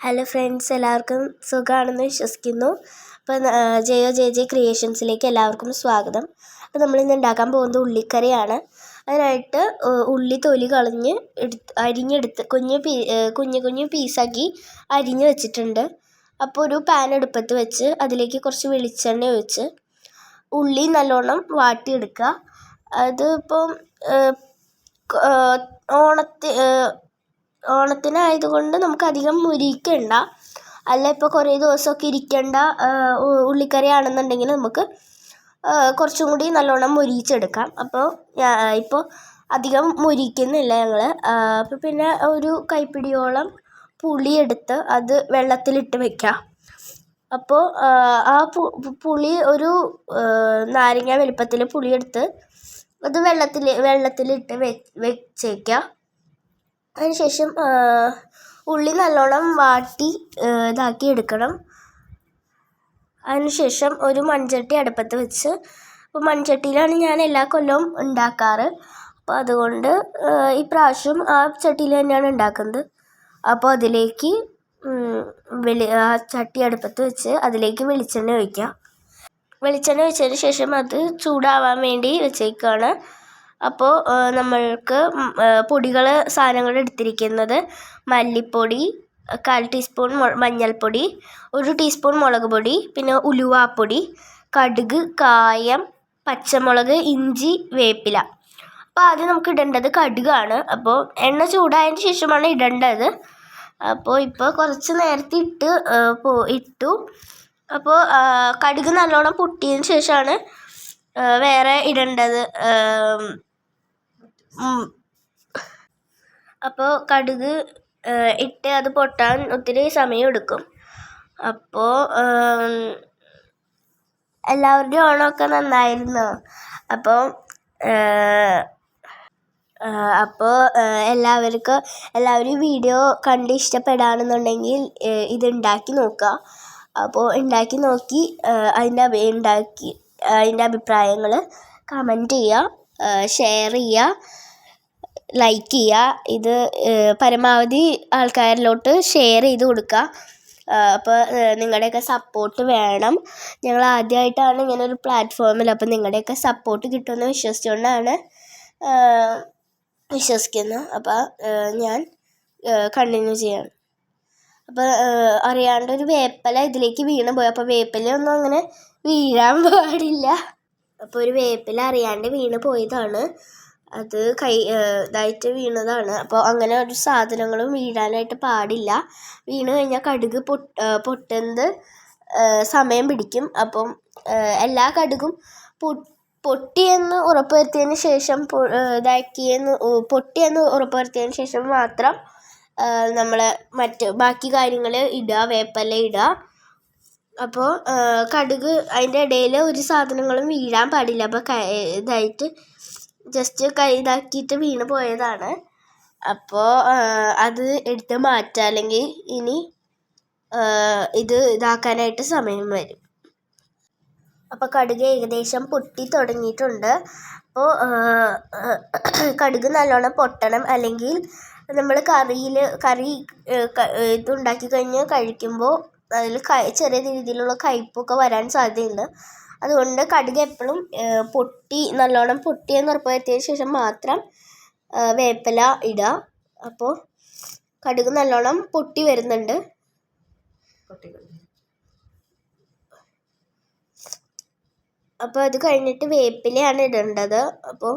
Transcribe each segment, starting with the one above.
Hello friends, എല്ലാവർക്കും സുഖമാണെന്ന് വിശ്വസിക്കുന്നു. അപ്പോൾ ജെ ക്രിയേഷൻസിലേക്ക് എല്ലാവർക്കും സ്വാഗതം. അപ്പോൾ നമ്മളിന്ന് ഉണ്ടാക്കാൻ പോകുന്നത് ഉള്ളിക്കറിയാണ്. അതിനായിട്ട് ഉള്ളി തൊലി കളഞ്ഞ് അരിഞ്ഞെടുത്ത് കുഞ്ഞു പീസാക്കി അരിഞ്ഞ് വെച്ചിട്ടുണ്ട്. അപ്പോൾ ഒരു പാൻ അടുപ്പത്ത് വെച്ച് അതിലേക്ക് കുറച്ച് വെളിച്ചെണ്ണ ഒഴിച്ച് ഉള്ളി നല്ലോണം വാട്ടിയെടുക്കുക. അതിപ്പം ഓണത്തിനായതുകൊണ്ട് നമുക്ക് അധികം മുരിക്കണ്ട. അല്ല ഇപ്പോൾ കുറേ ദിവസമൊക്കെ ഇരിക്കേണ്ട ഉള്ളിക്കറി ആണെന്നുണ്ടെങ്കിൽ നമുക്ക് കുറച്ചും കൂടി നല്ലോണം മുരിച്ചെടുക്കാം. അപ്പോൾ ഇപ്പോൾ അധികം മുരിക്കുന്നില്ല ഞങ്ങൾ. അപ്പോൾ പിന്നെ ഒരു കൈപ്പിടിയോളം പുളിയെടുത്ത് അത് വെള്ളത്തിലിട്ട് വയ്ക്കുക. അപ്പോൾ ആ പുളി ഒരു നാരങ്ങ വലിപ്പത്തിൽ പുളിയെടുത്ത് അത് വെള്ളത്തിലിട്ട് വെച്ചേക്കുക. അതിനുശേഷം ഉള്ളി നല്ലോണം വാട്ടി ഇതാക്കി എടുക്കണം. അതിനുശേഷം ഒരു മൺചട്ടി അടുപ്പത്ത് വെച്ച്, അപ്പോൾ മൺചട്ടിയിലാണ് ഞാൻ എല്ലാ കൊല്ലവും ഉണ്ടാക്കാറ്. അപ്പോൾ അതുകൊണ്ട് ഇപ്രാവശ്യം ആ ചട്ടിയിൽ തന്നെയാണ് ഉണ്ടാക്കുന്നത്. അപ്പോൾ അതിലേക്ക് ആ ചട്ടി അടുപ്പത്ത് വെച്ച് അതിലേക്ക് വെളിച്ചെണ്ണ ഒഴിക്കുക. വെളിച്ചെണ്ണ ഒഴിച്ചതിന് ശേഷം അത് ചൂടാവാൻ വേണ്ടി വെച്ചേക്കുകയാണ്. അപ്പോൾ നമ്മൾക്ക് സാധനങ്ങൾ എടുത്തിരിക്കുന്നത് മല്ലിപ്പൊടി, 1/4 ടീസ്പൂൺ മഞ്ഞൾപ്പൊടി, 1 ടീസ്പൂൺ മുളക് പൊടി, പിന്നെ ഉലുവാപ്പൊടി, കടുക്, കായം, പച്ചമുളക്, ഇഞ്ചി, വേപ്പില. അപ്പോൾ ആദ്യം നമുക്ക് ഇടേണ്ടത് കടുകാണ്. അപ്പോൾ എണ്ണ ചൂടായതിന് ശേഷമാണ് ഇടേണ്ടത്. അപ്പോൾ ഇപ്പോൾ കുറച്ച് നേരത്തെ ഇട്ടു. അപ്പോൾ കടുക് നല്ലോണം പൊട്ടിയതിന് ശേഷമാണ് വേറെ ഇടേണ്ടത്. അപ്പോൾ കടുക് ഇട്ട് അത് പൊട്ടാൻ ഒത്തിരി സമയം എടുക്കും. അപ്പോൾ എല്ലാവരുടെയും ഓണമൊക്കെ നന്നായിരുന്നോ? അപ്പോൾ എല്ലാവരും വീഡിയോ കണ്ട് ഇഷ്ടപ്പെടുകയാണെന്നുണ്ടെങ്കിൽ ഇത് ഉണ്ടാക്കി നോക്കുക. അപ്പോൾ ഉണ്ടാക്കി നോക്കി അതിൻ്റെ അഭിപ്രായങ്ങൾ കമൻറ്റ് ചെയ്യുക, ഷെയർ ചെയ്യുക, ലൈക്ക് ചെയ്യുക. ഇത് പരമാവധി ആൾക്കാരിലോട്ട് ഷെയർ ചെയ്ത് കൊടുക്കുക. അപ്പോൾ നിങ്ങളുടെയൊക്കെ സപ്പോർട്ട് വേണം. ഞങ്ങൾ ആദ്യമായിട്ടാണ് ഇങ്ങനെ ഒരു പ്ലാറ്റ്ഫോമിൽ. അപ്പോൾ നിങ്ങളുടെയൊക്കെ സപ്പോർട്ട് കിട്ടുമെന്ന് വിശ്വസിക്കുന്നു. അപ്പോൾ ഞാൻ കണ്ടിന്യൂ ചെയ്യാണ്. അപ്പോൾ അറിയാണ്ടൊരു വേപ്പില ഇതിലേക്ക് വീണ് പോയി. അപ്പോൾ വേപ്പിലയൊന്നും അങ്ങനെ വീഴാൻ പാടില്ല. അപ്പോൾ ഒരു വേപ്പില അറിയാണ്ട് വീണ് പോയതാണ്. അത് ഇതായിട്ട് വീണതാണ്. അപ്പോൾ അങ്ങനെ ഒരു സാധനങ്ങളും വീഴാനായിട്ട് പാടില്ല. വീണ് കഴിഞ്ഞാൽ കടുക് പൊട്ടുന്നത് സമയം പിടിക്കും. അപ്പം എല്ലാ കടുകും പൊട്ടിയെന്ന് ഉറപ്പുവരുത്തിയതിന് ശേഷം മാത്രം നമ്മൾ ബാക്കി കാര്യങ്ങൾ ഇടുക, വേപ്പില ഇടുക. അപ്പോൾ കടുക് അതിൻ്റെ ഇടയിൽ ഒരു സാധനങ്ങളും വീഴാൻ പാടില്ല. അപ്പോൾ ഇതായിട്ട് ജസ്റ്റ് ഇതാക്കിയിട്ട് വീണ് പോയതാണ്. അപ്പോൾ അത് എടുത്ത് മാറ്റുക, അല്ലെങ്കിൽ ഇനി ഇത് ഇതാക്കാനായിട്ട് സമയം വരും. അപ്പോൾ കടുക് ഏകദേശം പൊട്ടി തുടങ്ങിയിട്ടുണ്ട്. അപ്പോൾ കടുക് നല്ലോണം പൊട്ടണം, അല്ലെങ്കിൽ നമ്മൾ കറി ഇതുണ്ടാക്കി കഴിഞ്ഞ് കഴിക്കുമ്പോൾ അതിൽ ചെറിയ രീതിയിലുള്ള കയ്പ്പൊക്കെ വരാൻ സാധ്യതയുണ്ട്. അതുകൊണ്ട് കടുക് എപ്പോഴും നല്ലോണം പൊട്ടിയെന്ന് ഉറപ്പ് വരുത്തിയതിന് ശേഷം മാത്രം വേപ്പില ഇടുക. അപ്പോൾ കടുക് നല്ലോണം പൊട്ടി വരുന്നുണ്ട്. അപ്പോൾ അത് കഴിഞ്ഞിട്ട് വേപ്പിലയാണ് ഇടേണ്ടത്. അപ്പോൾ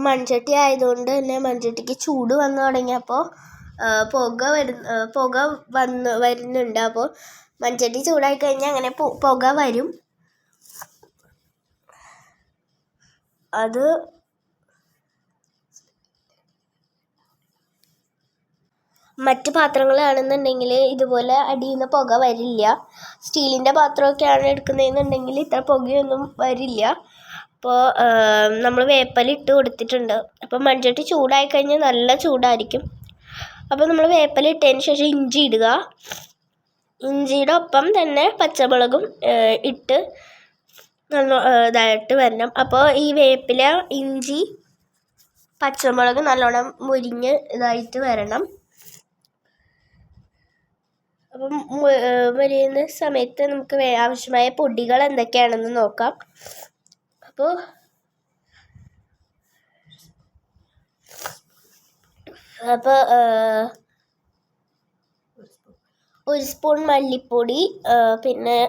മൺചട്ടി ആയതുകൊണ്ട് തന്നെ മൺചട്ടിക്ക് ചൂട് വന്നു തുടങ്ങിയപ്പോൾ പുക വരുന്നുണ്ട്. അപ്പോൾ മൺചട്ടി ചൂടായി കഴിഞ്ഞാൽ അങ്ങനെ പുക വരും. അത് മറ്റ് പാത്രങ്ങളാണെന്നുണ്ടെങ്കിൽ ഇതുപോലെ അടിയിൽ നിന്ന് പുക വരില്ല. സ്റ്റീലിൻ്റെ പാത്രമൊക്കെയാണ് എടുക്കുന്നതെന്നുണ്ടെങ്കിൽ ഇത്ര പുകയൊന്നും വരില്ല. അപ്പോൾ നമ്മൾ വേപ്പില ഇട്ട് കൊടുത്തിട്ടുണ്ട്. അപ്പോൾ മൺചട്ടി ചൂടായി കഴിഞ്ഞാൽ നല്ല ചൂടായിരിക്കും. അപ്പോൾ നമ്മൾ വേപ്പില ഇട്ടതിന് ശേഷം ഇഞ്ചി ഇടുക. ഇഞ്ചിയുടെ ഒപ്പം തന്നെ പച്ചമുളകും ഇട്ട് നല്ല ഇതായിട്ട് വരണം. അപ്പോൾ ഈ വേപ്പില, ഇഞ്ചി, പച്ചമുളക് നല്ലോണം മുരിഞ്ഞ് ഇതായിട്ട് വരണം. അപ്പം വരുന്ന സമയത്ത് നമുക്ക് ആവശ്യമായ പൊടികൾ എന്തൊക്കെയാണെന്ന് നോക്കാം. അപ്പോൾ ഒരു സ്പൂൺ മല്ലിപ്പൊടി, പിന്നെ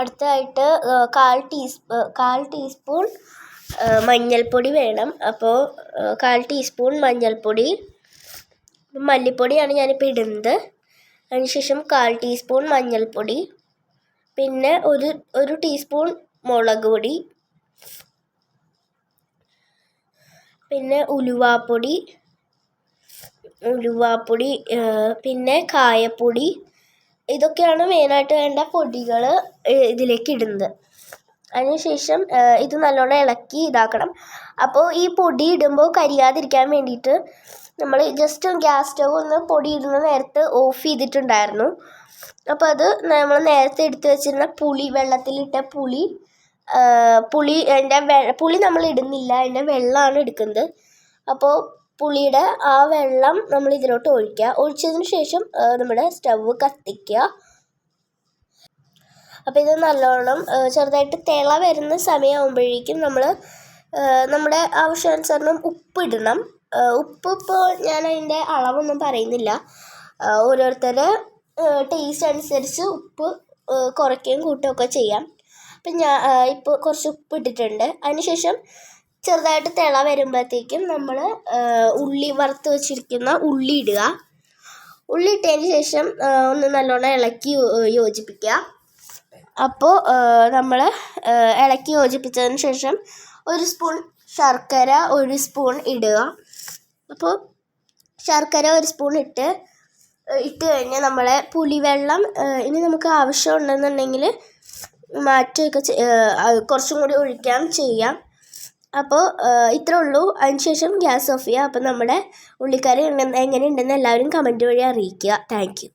അടുത്തതായിട്ട് 1/4 ടീസ്പൂൺ മഞ്ഞൾപ്പൊടി വേണം. അപ്പോൾ 1/4 ടീസ്പൂൺ മഞ്ഞൾപ്പൊടി, മല്ലിപ്പൊടിയാണ് ഞാനിപ്പോൾ ഇടുന്നത്. അതിനുശേഷം 1/4 ടീസ്പൂൺ മഞ്ഞൾപ്പൊടി, പിന്നെ ഒരു ടീസ്പൂൺ മുളക് പൊടി, പിന്നെ ഉലുവാപ്പൊടി, പിന്നെ കായപ്പൊടി. ഇതൊക്കെയാണ് മെയിനായിട്ട് വേണ്ട പൊടികൾ ഇതിലേക്ക് ഇടുന്നത്. അതിനുശേഷം ഇത് നല്ലോണം ഇളക്കി ഇതാക്കണം. അപ്പോൾ ഈ പൊടി ഇടുമ്പോൾ കരിയാതിരിക്കാൻ വേണ്ടിയിട്ട് നമ്മൾ ജസ്റ്റ് ഗ്യാസ് സ്റ്റവ് ഒന്ന് പൊടി ഇടുന്ന നേരത്ത് ഓഫ് ചെയ്തിട്ടുണ്ടായിരുന്നു. അപ്പോൾ അത് നമ്മൾ നേരത്തെ എടുത്ത് വെച്ചിരുന്ന വെള്ളത്തിലിട്ട പുളി നമ്മൾ ഇടുന്നില്ല, അതിൻ്റെ വെള്ളമാണ് എടുക്കുന്നത്. അപ്പോൾ പുളിയുടെ ആ വെള്ളം നമ്മൾ ഇതിലോട്ട് ഒഴിക്കുക. ഒഴിച്ചതിന് ശേഷം നമ്മുടെ സ്റ്റവ് കത്തിക്കുക. അപ്പോൾ ഇത് നല്ലോണം ചെറുതായിട്ട് തിള വരുന്ന സമയമാകുമ്പോഴേക്കും നമ്മൾ നമ്മുടെ ആവശ്യാനുസരണം ഉപ്പിടണം. ഉപ്പ് ഇപ്പോൾ ഞാൻ അതിൻ്റെ അളവൊന്നും പറയുന്നില്ല. ഓരോരുത്തരുടെ ടേസ്റ്റ് അനുസരിച്ച് ഉപ്പ് കുറയ്ക്കുകയും കൂട്ടുകയൊക്കെ ചെയ്യാം. അപ്പം ഞാൻ ഇപ്പോൾ കുറച്ച് ഉപ്പ് ഇട്ടിട്ടുണ്ട്. അതിനുശേഷം ചെറുതായിട്ട് തിള വരുമ്പോഴത്തേക്കും നമ്മൾ വറുത്ത് വെച്ചിരിക്കുന്ന ഉള്ളി ഇടുക. ഉള്ളി ഇട്ടതിന് ശേഷം ഒന്ന് നല്ലോണം ഇളക്കി യോജിപ്പിക്കുക. അപ്പോൾ നമ്മൾ ഇളക്കി യോജിപ്പിച്ചതിന് ശേഷം 1 സ്പൂൺ ശർക്കര 1 സ്പൂൺ ഇടുക. അപ്പോൾ ശർക്കര 1 സ്പൂൺ ഇട്ട് കഴിഞ്ഞാൽ നമ്മളെ പുളിവെള്ളം ഇനി നമുക്ക് ആവശ്യമുണ്ടെന്നുണ്ടെങ്കിൽ മാറ്റുകയൊക്കെ കുറച്ചും കൂടി ഒഴിക്കാം ചെയ്യാം. അപ്പോൾ ഇത്രേ ഉള്ളൂ. അതിനുശേഷം ഗ്യാസ് ഓഫ് ചെയ്യുക. അപ്പോൾ നമ്മുടെ ഉള്ളിക്കറി എങ്ങനെയുണ്ടെന്ന് എല്ലാവരും കമൻറ്റ് വഴി അറിയിക്കുക. Thank you.